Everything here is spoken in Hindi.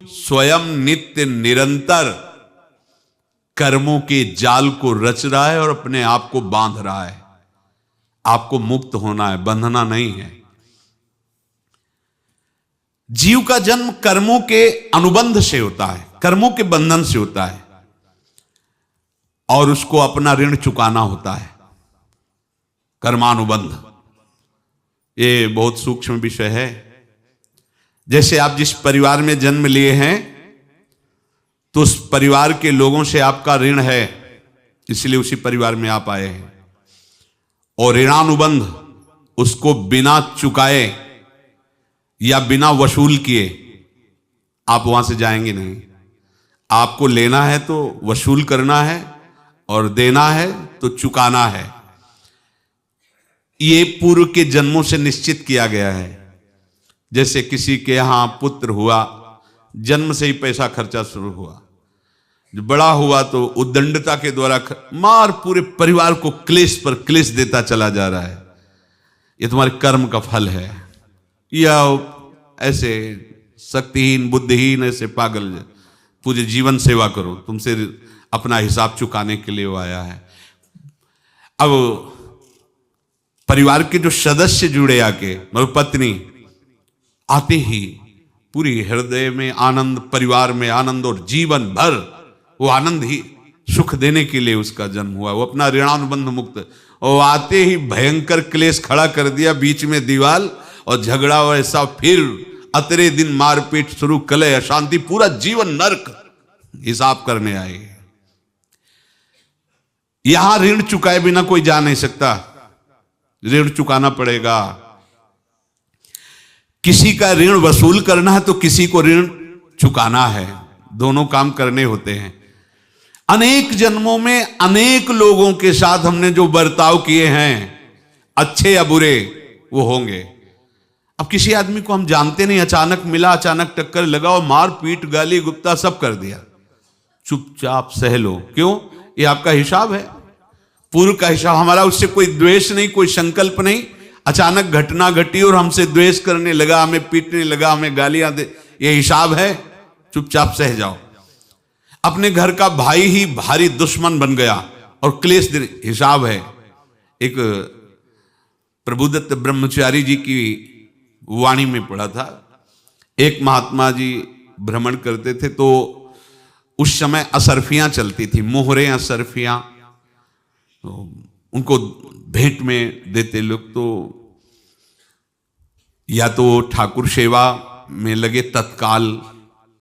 स्वयं नित्य निरंतर कर्मों के जाल को रच रहा है और अपने आप को बांध रहा है। आपको मुक्त होना है, बंधना नहीं है। जीव का जन्म कर्मों के अनुबंध से होता है, कर्मों के बंधन से होता है, और उसको अपना ऋण चुकाना होता है। कर्मानुबंध ये बहुत सूक्ष्म विषय है। जैसे आप जिस परिवार में जन्म लिए हैं तो उस परिवार के लोगों से आपका ऋण है, इसलिए उसी परिवार में आप आए हैं। और ऋणानुबंध उसको बिना चुकाए या बिना वसूल किए आप वहां से जाएंगे नहीं। आपको लेना है तो वसूल करना है, और देना है तो चुकाना है। ये पूर्व के जन्मों से निश्चित किया गया है। जैसे किसी के यहां पुत्र हुआ, जन्म से ही पैसा खर्चा शुरू हुआ, जो बड़ा हुआ तो उद्दंडता के द्वारा मार पूरे परिवार को क्लेश पर क्लेश देता चला जा रहा है। ये तुम्हारे कर्म का फल है। या ऐसे शक्तिहीन बुद्धिहीन ऐसे पागल पूरे जीवन सेवा करो, तुमसे अपना हिसाब चुकाने के लिए वो आया है। अब परिवार के जो सदस्य जुड़े आके, मतलब पत्नी आते ही पूरी हृदय में आनंद, परिवार में आनंद, और जीवन भर वो आनंद ही सुख देने के लिए उसका जन्म हुआ। वो अपना ऋणानुबंध मुक्त, और आते ही भयंकर क्लेश खड़ा कर दिया, बीच में दीवाल और झगड़ा वैसा, फिर अतरे दिन मारपीट शुरू, कलह अशांति, पूरा जीवन नरक हिसाब करने आए। यहां ऋण चुकाए बिना कोई जा नहीं सकता, ऋण चुकाना पड़ेगा। किसी का ऋण वसूल करना है तो किसी को ऋण चुकाना है, दोनों काम करने होते हैं। अनेक जन्मों में अनेक लोगों के साथ हमने जो बर्ताव किए हैं, अच्छे या बुरे, वो होंगे। अब किसी आदमी को हम जानते नहीं, अचानक मिला, अचानक टक्कर लगा और मार पीट गाली गुप्ता सब कर दिया, चुपचाप सह लो। क्यों? ये आपका हिसाब है, पूर्व का हिसाब। हमारा उससे कोई द्वेष नहीं, कोई संकल्प नहीं। अचानक घटना घटी और हमसे द्वेष करने लगा, हमें पीटने लगा, हमें गालियां दे, ये हिसाब है, चुपचाप सह जाओ। अपने घर का भाई ही भारी दुश्मन बन गया और क्लेश हिसाब है। एक प्रभुदत्त ब्रह्मचारी जी की वाणी में पढ़ा था, एक महात्मा जी भ्रमण करते थे तो उस समय असरफियां चलती थी, मोहरे असरफियां, तो उनको भेंट में देते लोग। तो या तो ठाकुर सेवा में लगे तत्काल,